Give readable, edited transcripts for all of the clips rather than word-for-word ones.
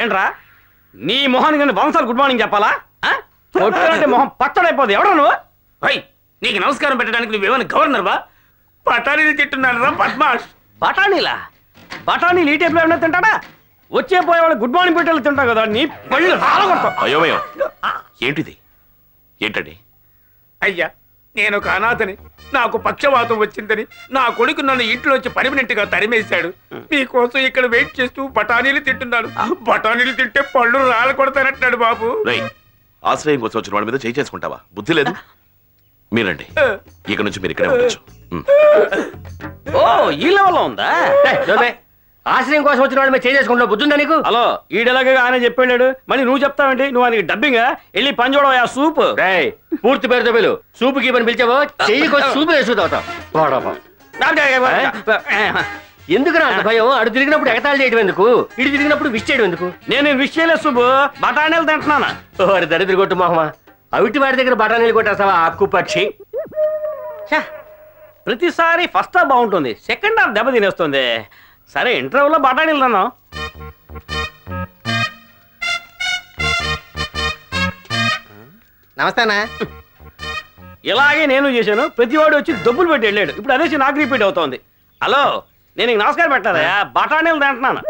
ఏంట్రా నీ మొహానికి నేను వంశాలు గుడ్ మార్నింగ్ చెప్పాలా? కొట్టాలంటే మొహం పచ్చడైపోదు. ఎవడా నువ్వు? నీకు నమస్కారం పెట్టడానికి నువ్వేమైనా గవర్నర్ వా? బఠానీలు తింటున్నాను రా బద్మాష్. బఠానీలా? బఠానీలు ఈ టైప్లో ఏమైనా తింటాడా? వచ్చే పోయేవాళ్ళు గుడ్ మార్నింగ్ పెట్టేళ్ళు తింటావు కదా, నీ పళ్ళు రాలగొడతావు. అయోమయం ఏంటిది? ఏంటండి? అయ్యా, నేను ఒక అనాథని. నాకు పక్షవాతం వచ్చిందని నా కొడుకు నన్ను ఇంట్లోంచి పర్మినెంట్గా తరిమేశాడు. మీకోసం ఇక్కడ వెయిట్ చేస్తూ బఠానీలు తింటున్నాను. బఠానీలు తింటే పళ్ళు రాలకొడతానంటున్నాడు బాబు. ఆశ్రయం కోసం వచ్చిన వాడి మీద చేయి చేసుకుంటావా? బుద్ధి లేదు. మీరండి, ఇక నుంచి మీరు ఇక్కడే ఉండొచ్చు. ఓ ఈ లెవెల్లో ఉందా? ఆశ్రయం కోసం వచ్చిన వాడు మేము చేసుకుంటావు. బుద్ధి ఉందా నీకు? హలో, ఈడెలాగా ఆయన చెప్పాడు, మళ్ళీ నువ్వు చెప్తావేంటి? నువ్వు ఆయనకి డబ్బింగా వెళ్ళి పని చూడవా సూప్. పూర్తి పేరుతో పిలు. సూపు గీపని పిలిచావో చెయ్యి సూపు వేసుకుంటావు. ఎందుకు రా భయం? అడు తిరిగినప్పుడు ఎగతాళి చేయడం ఎందుకు? ఇటు తిరిగినప్పుడు విష్ చేయడం ఎందుకు? నేను విష్ చేయలేదు సుబ్బు, బఠానీలు తింటున్నానా. ఓరి దరిద్ర కొట్టు మొహమా, అవిటి వాడి దగ్గర బఠానీలు కొట్టేస్తావా ఆకు పక్షి? ప్రతిసారి ఫస్ట్ హాఫ్ బాగుంటుంది, సెకండ్ హాఫ్ దెబ్బ తినేస్తుంది. సరే ఇంటర్వ్యూలో బఠానీలు తిన్నాం. నమస్తేనా. ఇలాగే నేను చేశాను, ప్రతివాడు వచ్చి డబ్బులు పెట్టి వెళ్ళాడు. ఇప్పుడు అదే నాకు రిపీట్ అవుతోంది. హలో, నేను నమస్కారం పెట్టాలా? బఠానీలు తింటున్నాను.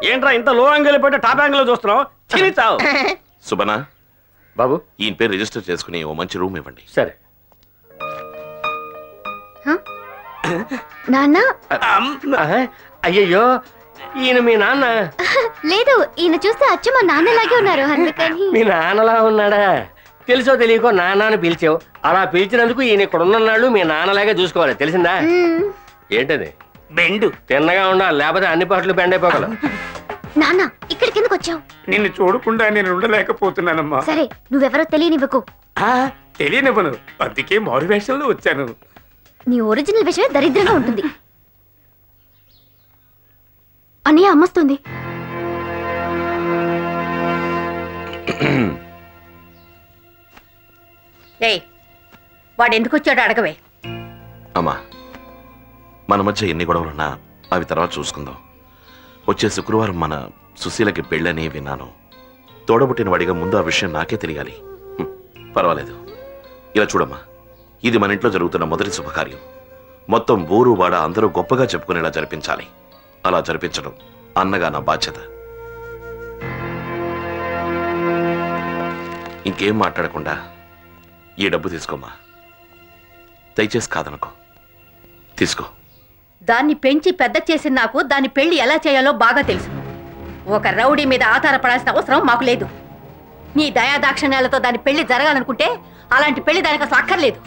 ఏంట్రా ఇంత లో యాంగిల్ పెట్టి టాప్ యాంగిల్ చూస్తున్నావు? చిరిచావు. సుబనా బాబు, ఈయన పేరు రిజిస్టర్ చేసుకుని ఓ మంచి రూమ్ ఇవ్వండి. సరే. నాన్న? అయ్యయ్యో, ఈయన మీ నాన్న? లేదు, ఈయన చూస్తే అచ్చ మా నాన్నలాగే ఉన్నారు, అందుకని. మీ నాన్నలా ఉన్నాడా? తెలుసో తెలియకో నాన్న అని పిలిచావు. అలా పిలిచినందుకు ఈయన ఇక్కడ ఉన్నన్నాళ్ళు మీ నాన్నలాగే చూసుకోవాలి, తెలిసిందా? ఏంటది? బెండు. తిన్నగా ఉండాలి, లేకపోతే అన్ని పాటలు బెండ్ అయిపోగలవు. నాన్న, ఇక్కడికి ఎందుకు వచ్చావు? నిన్ను చూడకుండా నేను ఉండలేకపోతున్నానమ్మా. సరే, నువ్వెవరో తెలియనివ్వకు. తెలియనివ్వను, అందుకే మారు వేషంలో వచ్చాను. నీ ఒరిజినల్ విషయమే దరిద్రంగా ఉంటుంది. అన్నయ్య అమ్మస్తుంది. వాడు ఎందుకు వచ్చాడు అడగవే. అమ్మా, మన మధ్య ఎన్ని గొడవలున్నా అవి తర్వాత చూసుకుందాం. వచ్చే శుక్రవారం మన సుశీలకి పెళ్ళని విన్నాను. తోడబుట్టిన వాడిగా ముందు ఆ విషయం నాకే తెలియాలి. పర్వాలేదు, ఇలా చూడమ్మా, ఇది మన ఇంట్లో జరుగుతున్న మొదటి శుభకార్యం. మొత్తం ఊరు వాడ అందరూ గొప్పగా చెప్పుకునేలా జరిపించాలి. అలా జరిపించడం అన్నగా నా బాధ్యత. ఇంకేం మాట్లాడకుండా ఈ డబ్బు తీసుకోమ్మా. దయచేసి కాదనుకో, తీసుకో. దాన్ని పెంచి పెద్ద చేసిన నాకు దాని పెళ్లి ఎలా చేయాలో బాగా తెలుసు. ఒక రౌడీ మీద ఆధారపడాల్సిన అవసరం మాకు లేదు. నీ దయాదాక్షిణ్యాలతో దాని పెళ్లి జరగాలనుకుంటే అలాంటి పెళ్లి దానికి అసలు అక్కర్లేదు.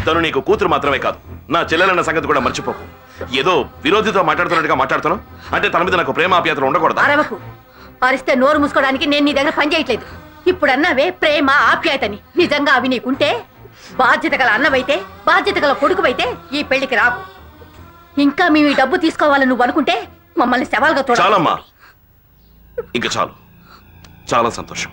తను నీకు కూతురు మాత్రమే కాదు, నా చెల్లెలన్న సంగతి కూడా మర్చిపోకు. ఏదో విరోధితో మాట్లాడుతున్నట్టుగా మాట్లాడుతున్నావు అంటే తన మీద నాకు ప్రేమ ఆప్యాయతలు ఉండకూడదు. అరవకు. అరిస్తే నోరు మూసుకోవడానికి నేను నీ దగ్గర పని చేయట్లేదు. ఇప్పుడు అన్నవే ప్రేమ ఆప్యాయతని. నిజంగా అవి నీకుంటే, బాధ్యత గల అన్నవైతే, బాధ్యత గల కొడుకువైతే ఈ పెళ్లికి రావు. ఇంకా మేము ఈ డబ్బు తీసుకోవాలని నువ్వు అనుకుంటే మమ్మల్ని సవాల్గా చూడాలి. చాలమ్మా, ఇంకా చాలు. చాలా సంతోషం.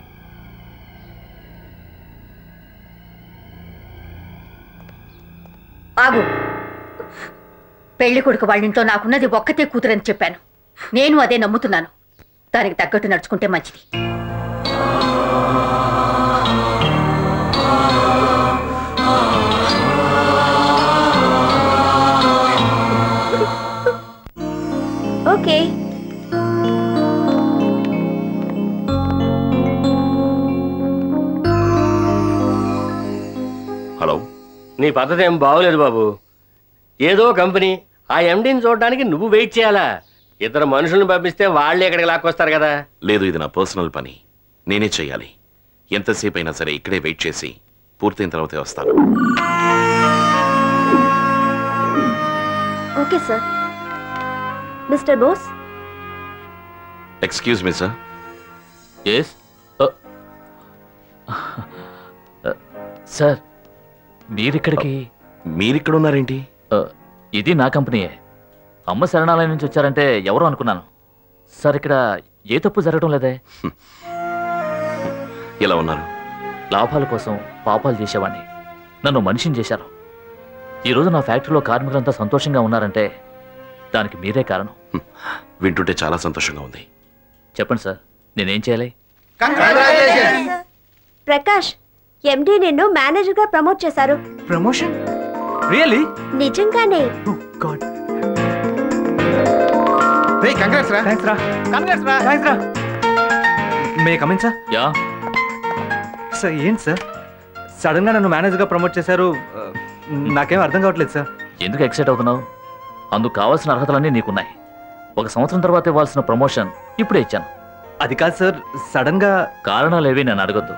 ఆగు. పెళ్లి కొడుకు వాళ్ళింట్లో నాకున్నది ఒక్కతే కూతురని చెప్పాను. నేను అదే నమ్ముతున్నాను. దానికి తగ్గట్టు నడుచుకుంటే మంచిది. ఓకే. హలో. నీ పద్ధతి ఏం బాగోలేదు బాబు. ఏదో కంపెనీ, ఆ ఎండీని చూడడానికి నువ్వు వెయిట్ చేయాలా? ఇతర మనుషులను పంపిస్తే వాళ్ళే ఇక్కడికి లాక్కొస్తారు కదా. లేదు, ఇది నా పర్సనల్ పని, నేనే చెయ్యాలి. ఎంతసేపు అయినా సరే ఇక్కడే వెయిట్ చేసి పూర్తయిన తర్వాతే వస్తాను. Okay sir. Mister Bose. Excuse me sir. Yes sir, మీరిక్కడికి? మీరిక్కడ ఉన్నారేంటి? ఇది నా కంపెనీయే. అమ్మ శరణాలయం నుంచి వచ్చారంటే ఎవరు అనుకున్నాను. సార్, ఇక్కడ ఏ తప్పు జరగడం లేదే. ఎలా ఉన్నారు? లాభాల కోసం పాపాలు చేసేవాడిని. నన్ను మనిషిని చేశారు. ఈరోజు నా ఫ్యాక్టరీలో కార్మికులంతా సంతోషంగా ఉన్నారంటే దానికి మీరే కారణం. వింటుంటే చాలా సంతోషంగా ఉంది. చెప్పండి సార్, నేనేం చేయాలి? ప్రకాష్, ఎండి నిన్ను మేనేజర్ గా ప్రమోట్ చేశారు. ప్రమోషన్? రియల్లీ? నిజంగానే. ఓ గాడ్. రే కంగ్రాట్స్ రా. థాంక్స్ రా. కంగ్రాట్స్ రా. థాంక్స్ రా. May come in sir? Yeah sir. ఏంటి సార్ సడన్ గా నన్ను మేనేజర్ గా ప్రమోట్ చేశారు? నాకేం అర్థం కావట్లేదు సార్. ఎందుకు ఎక్సైట్ అవుతున్నావు? అందుకు కావాల్సిన అర్హతలన్నీ నీకున్నాయి. 1 సంవత్సరం తర్వాత ఇవ్వాల్సిన ప్రమోషన్ ఇప్పుడే ఇచ్చాను. అది కాదు సార్, సడన్ గా. కారణాలేవి నేను అడగొద్దు.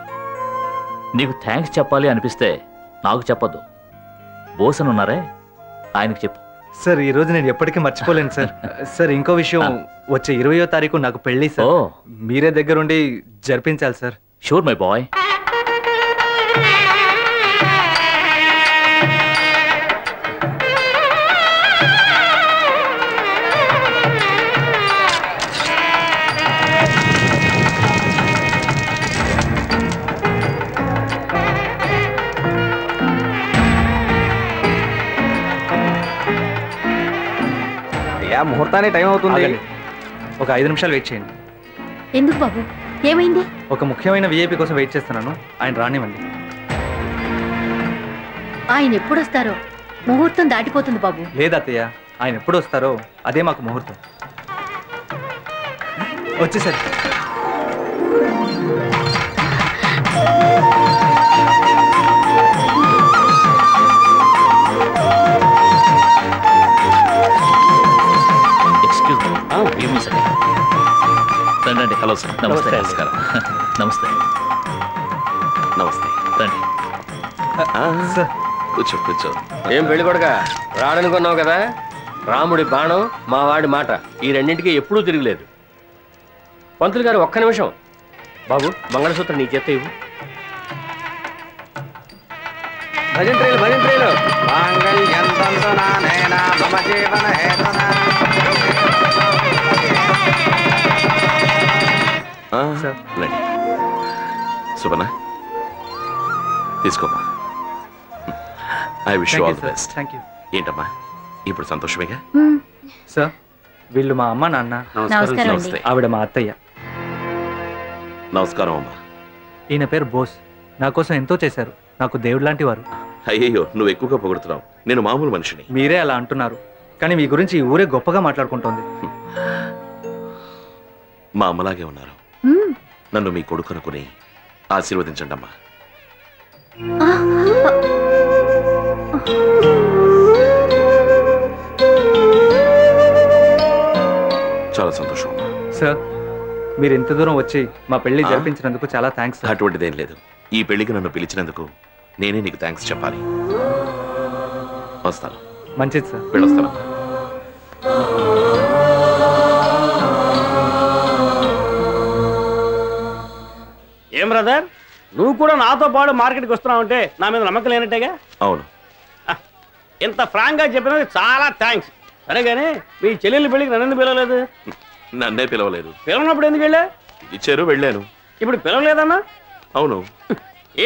నీకు థ్యాంక్స్ చెప్పాలి అనిపిస్తే నాకు చెప్పొద్దు. బోస్ అని ఉన్నారే, ఆయనకు చెప్పు. సార్ ఈ రోజు నేను ఎప్పటికీ మర్చిపోలేను సార్. సార్ ఇంకో విషయం, వచ్చే 20వ తారీఖు నాకు పెళ్లి సార్. మీరే దగ్గరుండి జరిపించాలి సార్. Sure my boy. ముహూర్తానికి టైం అవుతుంది. ఒక 5 నిమిషాలు వెయిట్ చేయండి. ఎందుకు బాబు, ఏమైంది? ఒక ముఖ్యమైన విఐపి కోసం వెయిట్ చేస్తున్నాను, ఆయన రానివ్వండి. ఆయన ఎప్పుడు వస్తారో? ముహూర్తం దాటిపోతుంది బాబు. లేదత్తయ్య, ఆయన ఎప్పుడు వస్తారో అదే మాకు ముహూర్తం. వచ్చేసరి. రండి. Hello sir. నమస్తే. నమస్కారం. నమస్తే. నమస్తే. రండి. కూర్చో కూర్చో. ఏం పెళ్లి కొడుక రాడనుకున్నావు కదా? రాముడి బాణం, మా వాడి మాట, ఈ రెండింటికి ఎప్పుడూ తిరగలేదు. పంతులు గారు ఒక్క నిమిషం. బాబు, మంగళసూత్రం నీ చేత ఇవ్వు. భజంత్రీలు భజంత్రీలు. రండి. శుభనా, తీసుకోమ్మా. I wish you all the best. Thank you. ఏంటమ్మా, ఇప్పుడు సంతోషమేగా? సార్ వీళ్ళు మా అమ్మ నాన్న. నమస్కారం. నమస్తే. ఆవిడ మా అత్తయ్య. నమస్కారం అమ్మా. ఈయన పేరు బోస్. నా కోసం ఎంతో చేశారు. నాకు దేవుడు లాంటి వారు. అయ్యయ్యో, నువ్వు ఎక్కువగా పొగుడుతున్నావు. నేను మామూలు మనిషిని. మీరే అలా అంటున్నారు, కానీ మీ గురించి ఈ ఊరే గొప్పగా మాట్లాడుకుంటోంది. మా అమ్మలాగే ఉన్నారు. నన్ను మీ కొడుకు అనుకుని ఆశీర్వదించండి అమ్మా. చాలా సంతోషం అమ్మా. సార్ మీరు ఇంత దూరం వచ్చి మా పెళ్లి జరిపించినందుకు చాలా థ్యాంక్స్. అటువంటిదేం లేదు. ఈ పెళ్లికి నన్ను పిలిచినందుకు నేనే నీకు థ్యాంక్స్ చెప్పాలి. వస్తాను. మంచిది సార్. వెళ్ళొస్తాను. ఏం బ్రదర్, నువ్వు కూడా నాతో పాటు మార్కెట్కి వస్తున్నావు అంటే నా మీద నమ్మకం లేనట్టేగా? అవును. ఇంత ఫ్రాంక్గా చెప్పినది చాలా థ్యాంక్స్. సరే కానీ మీ చెల్లెళ్ళు పెళ్ళికి నన్ను ఎందుకు పిలవలేదు? నన్నే పిలవలేదు. పిలవనప్పుడు ఎందుకు వెళ్ళా? ఇచ్చారు, వెళ్ళాను. ఇప్పుడు పిలవలేదన్నా? అవును.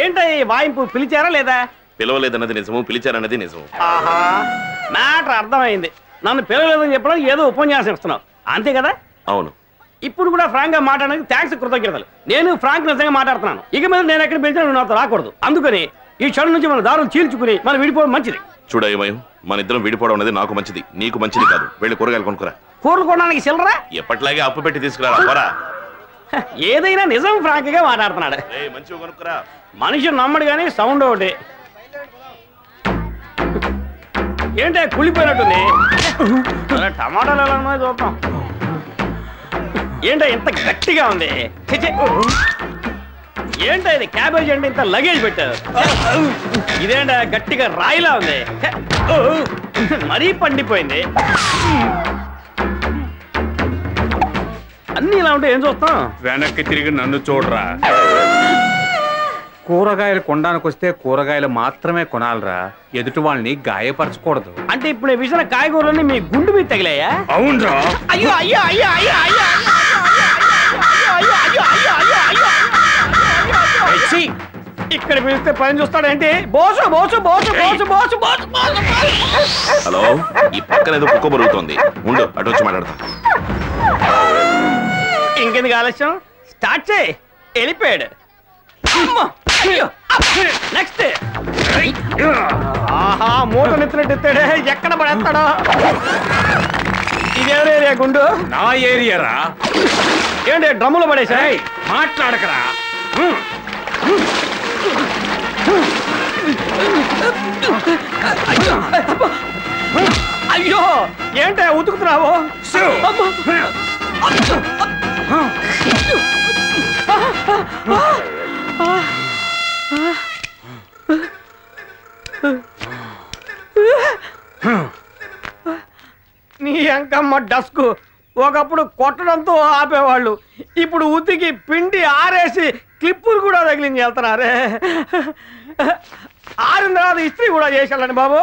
ఏంట ఈ వాయింపు? పిలిచారా లేదా? పిలవలేదన్నది నిజము, పిలిచారన్నది నిజము. ఆహా, మ్యాటర్ అర్థమైంది. నన్ను పిలవలేదని చెప్పడం ఏదో ఉపన్యాసం ఇస్తున్నావు, అంతే కదా? అవును. ఇప్పుడు కూడా ఫ్రాంక్ గా మాట్లాడడానికి థ్యాంక్స్, కృతజ్ఞతలు. నేను ఫ్రాంక్ నిజంగా మాట్లాడుతున్నాను. ఇక మీద నేను ఎక్కడ పిలిచినా నువ్వు నాతో రాకూడదు. అందుకని ఈ క్షణం నుంచి మన దారులు చీల్చుకుని మనం విడిపోవడం మంచిది. చూడయ్యమయం, మన ఇద్దరం విడిపోవడం అనేది నాకు మంచిది, నీకు మంచిది కాదు. వెళ్ళి కూరగాయలు కొనుక్కురా. కూరలు కొనడానికి చిల్లరా? ఎప్పటిలాగే అప్పు పెట్టి తీసుకురా. ఏదైనా నిజం ఫ్రాంక్ గా మాట్లాడుతున్నాడు. మంచిగా కొనుక్కురా. మనిషి నమ్మడు కానీ సౌండ్ ఒకటి. ఏంటే కుళ్ళిపోయినట్టుంది? టమాటాలు ఎలా ఉన్నాయో చూద్దాం. ఏంటో ఇంత గట్టిగా ఉంది? ఏంటో ఇది క్యాబేజ్ అంటే ఇంత లగేజ్ పెట్టారు. ఇదేంటో గట్టిగా రాయిలా ఉంది, మరీ పండిపోయింది. అన్ని ఇలా ఉంటే ఏం చూస్తాం? వెనక్కి తిరిగి నన్ను చూడరా. కూరగాయలు కొనడానికి వస్తే కూరగాయలు మాత్రమే కొనాలరా, ఎదుటి వాళ్ళని గాయపరచకూడదు. అంటే ఇప్పుడు ఈ విషయం కాయగూరలన్నీ మీ గుండు మీద తగిలాయా? అవునరా. అయ్యో అయ్యో అయ్యో అయ్యో అయ్యో ఇక పిలిస్తే పని చూస్తాడేంటి? బోసు బోసు బోసు బోసు బోసు బోసు బోసు. హలో, ఈ పక్కన ఏదో కుక్క బరుగుతోంది, ఉండు అటు వచ్చి మాట్లాడతా. ఇంకెందుకు ఆలస్యం, స్టార్ట్ చేయి. వెళ్ళిపోయాడు. నెక్స్ట్. ఆహా, మూట నెత్తినట్టు ఎత్తాడే, ఎక్కడ పడేస్తాడో. ఇదేవరే ఏరియా గుండు? నా ఏరియారా? ఏంటి డ్రమ్ములో పడేసా? మాట్లాడకరా. అయ్యో, ఏంటే ఉతుకుతున్నావు? నీ అంకమ్మ డస్కు. ఒకప్పుడు కొట్టడంతో ఆపేవాళ్ళు, ఇప్పుడు ఉతికి పిండి ఆరేసి క్లిప్పులు కూడా తగిలించి వెళ్తున్నారే. ఆరిన తర్వాత ఇస్త్రీ కూడా చేసేయాలండి బాబు.